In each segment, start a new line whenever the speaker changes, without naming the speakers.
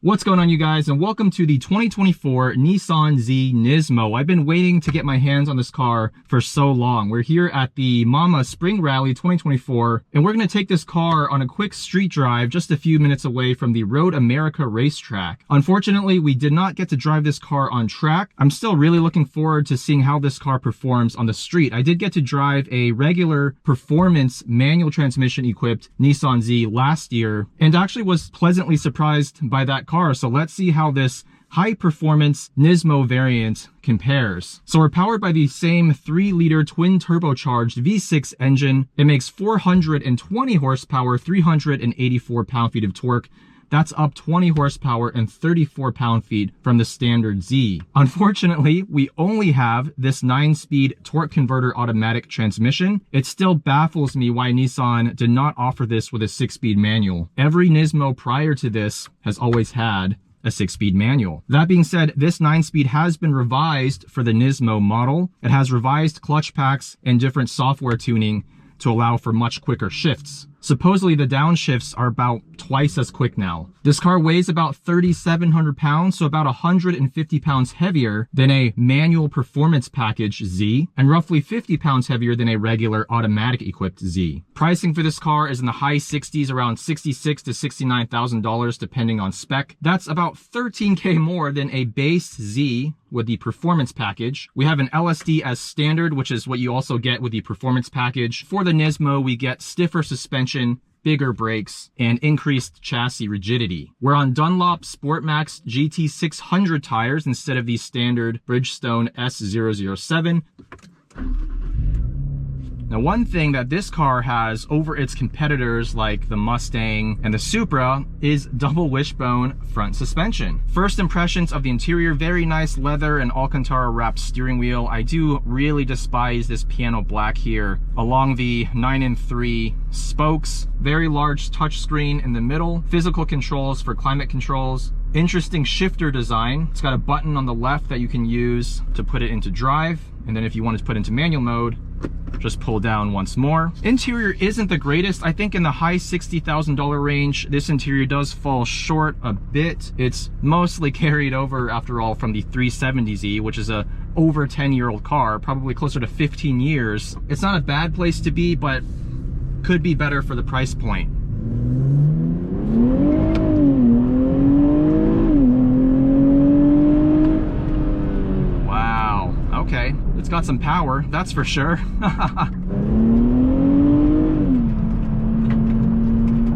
What's going on, you guys, and welcome to the 2024 Nissan Z Nismo. I've been waiting to get my hands on this car for so long. We're here at the Mama Spring Rally 2024, and we're going to take this car on a quick street drive just a few minutes away from the Road America racetrack. Unfortunately, we did not get to drive this car on track. I'm still really looking forward to seeing how this car performs on the street. I did get to drive a regular performance manual transmission equipped Nissan Z last year, and actually was pleasantly surprised by that car. So let's see how this high performance Nismo variant compares. So we're powered by the same 3-liter twin turbocharged V6 engine. It makes 420 horsepower, 384 pound-feet of torque. That's up 20 horsepower and 34 pound-feet from the standard Z. Unfortunately, we only have this 9-speed torque converter automatic transmission. It still baffles me why Nissan did not offer this with a 6-speed manual. Every Nismo prior to this has always had a 6-speed manual. That being said, this 9-speed has been revised for the Nismo model. It has revised clutch packs and different software tuning to allow for much quicker shifts. Supposedly the downshifts are about twice as quick now. This car weighs about 3,700 pounds, so about 150 pounds heavier than a manual performance package Z, and roughly 50 pounds heavier than a regular automatic equipped Z. Pricing for this car is in the high 60s, around $66,000 to $69,000 depending on spec. That's about $13K more than a base Z with the performance package. We have an LSD as standard, which is what you also get with the performance package. For the Nismo, we get stiffer suspension, bigger brakes, and increased chassis rigidity. We're on Dunlop Sportmax GT600 tires instead of the standard Bridgestone S007. Now, one thing that this car has over its competitors like the Mustang and the Supra is double wishbone front suspension. First impressions of the interior, very nice leather and Alcantara wrapped steering wheel. I do really despise this piano black here along the 9-3 spokes. Very large touchscreen in the middle. Physical controls for climate controls. Interesting shifter design. It's got a button on the left that you can use to put it into drive. And then if you want to put it into manual mode, just pull down once more. Interior isn't the greatest. I think in the high $60,000 range, this interior does fall short a bit. It's mostly carried over, after all, from the 370Z, which is a over 10-year-old car, probably closer to 15 years. It's not a bad place to be, but could be better for the price point. Wow, okay. It's got some power, that's for sure.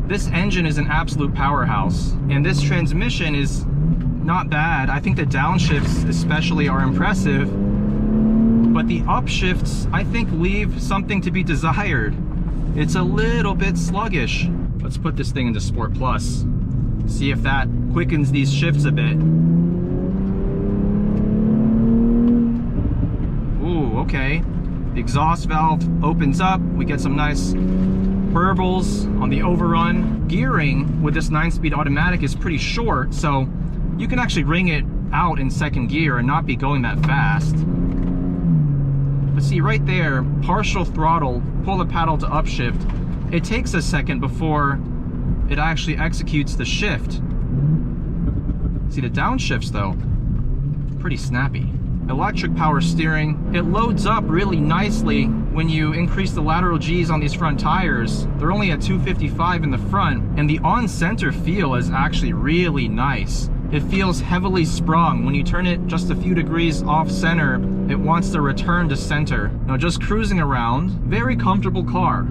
This engine is an absolute powerhouse, and this transmission is not bad. I think the downshifts especially are impressive, but the upshifts I think leave something to be desired. It's a little bit sluggish. Let's put this thing into Sport Plus, see if that quickens these shifts a bit. Okay, the exhaust valve opens up, we get some nice burbles on the overrun. Gearing with this 9-speed automatic is pretty short, so you can actually ring it out in second gear and not be going that fast. But see right there, partial throttle, pull the paddle to upshift, it takes a second before it actually executes the shift. See the downshifts though, pretty snappy. Electric power steering. It loads up really nicely when you increase the lateral G's on these front tires. They're only at 255 in the front, and the on-center feel is actually really nice. It feels heavily sprung. When you turn it just a few degrees off center, it wants to return to center. Now, just cruising around, very comfortable car.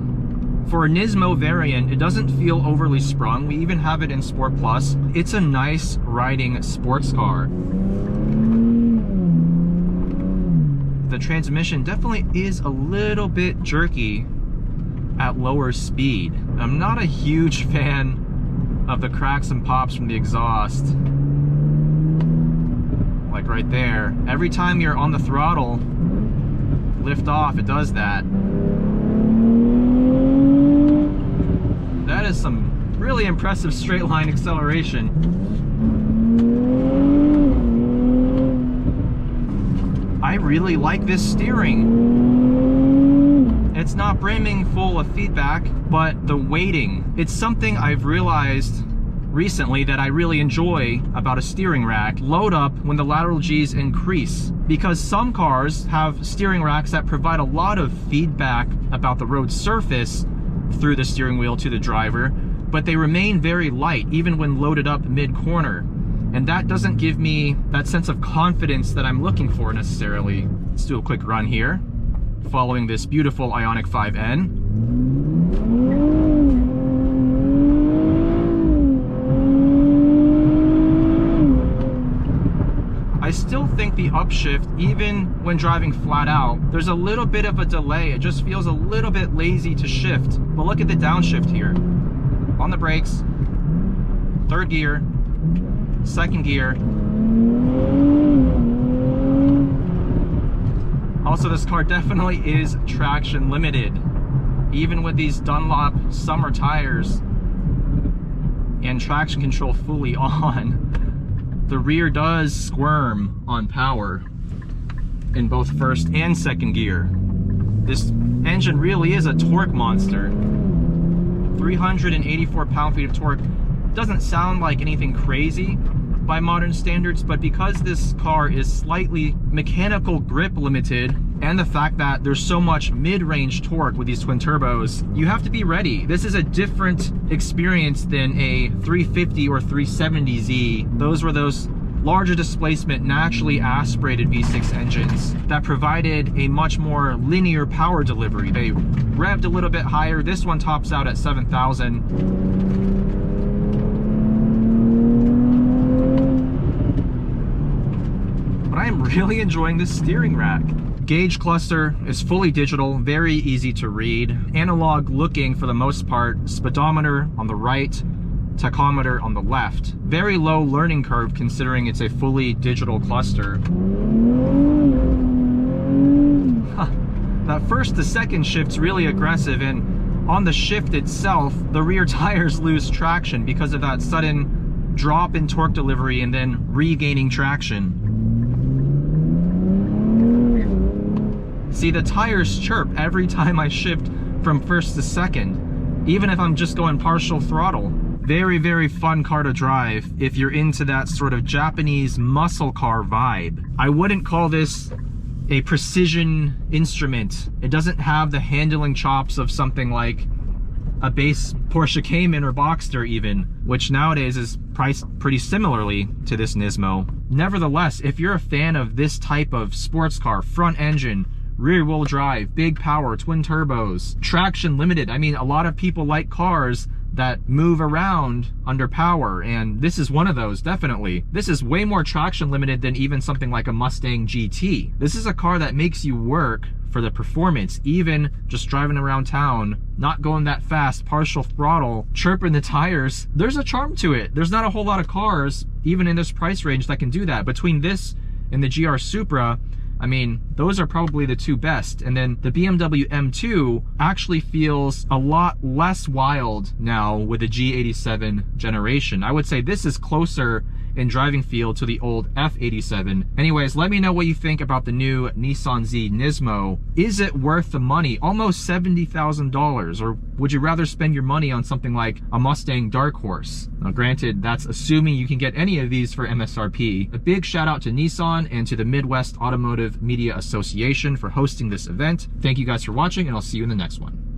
For a Nismo variant, it doesn't feel overly sprung. We even have it in Sport Plus. It's a nice riding sports car. The transmission definitely is a little bit jerky at lower speed. I'm not a huge fan of the cracks and pops from the exhaust. Like right there. Every time you're on the throttle, lift off, it does that. That is some really impressive straight line acceleration. I really like this steering. It's not brimming full of feedback, but the weighting, it's something I've realized recently that I really enjoy about a steering rack: load up when the lateral G's increase. Because some cars have steering racks that provide a lot of feedback about the road surface through the steering wheel to the driver, but they remain very light even when loaded up mid-corner. And that doesn't give me that sense of confidence that I'm looking for necessarily. Let's do a quick run here, following this beautiful Ioniq 5N. I still think the upshift, even when driving flat out, there's a little bit of a delay. It just feels a little bit lazy to shift. But look at the downshift here. On the brakes, third gear, second gear. Also, this car definitely is traction limited. Even with these Dunlop summer tires and traction control fully on, the rear does squirm on power in both first and second gear. This engine really is a torque monster. 384 pound-feet of torque. Doesn't sound like anything crazy by modern standards, but because this car is slightly mechanical grip limited, and the fact that there's so much mid-range torque with these twin turbos, you have to be ready. This is a different experience than a 350 or 370Z. Those were those larger displacement, naturally aspirated V6 engines that provided a much more linear power delivery. They revved a little bit higher. This one tops out at 7,000. I'm really enjoying this steering rack. Gauge cluster is fully digital, very easy to read. Analog looking for the most part, speedometer on the right, tachometer on the left. Very low learning curve considering it's a fully digital cluster. That first to second shift's really aggressive, and on the shift itself, the rear tires lose traction because of that sudden drop in torque delivery and then regaining traction. See, the tires chirp every time I shift from first to second, even if I'm just going partial throttle. Very, very fun car to drive if you're into that sort of Japanese muscle car vibe. I wouldn't call this a precision instrument. It doesn't have the handling chops of something like a base Porsche Cayman or Boxster even, which nowadays is priced pretty similarly to this Nismo. Nevertheless, if you're a fan of this type of sports car, front engine, rear-wheel drive, big power, twin turbos, traction limited. I mean, a lot of people like cars that move around under power, and this is one of those, definitely. This is way more traction limited than even something like a Mustang GT. This is a car that makes you work for the performance, even just driving around town, not going that fast, partial throttle, chirping the tires. There's a charm to it. There's not a whole lot of cars, even in this price range, that can do that. Between this and the GR Supra, I mean, those are probably the two best. And then the BMW M2 actually feels a lot less wild now with the G87 generation. I would say this is closer in driving feel to the old F87. Anyways, let me know what you think about the new Nissan Z Nismo. Is it worth the money? Almost $70,000. Or would you rather spend your money on something like a Mustang Dark Horse? Now, granted, that's assuming you can get any of these for MSRP. A big shout out to Nissan and to the Midwest Automotive Media Association for hosting this event. Thank you guys for watching, and I'll see you in the next one.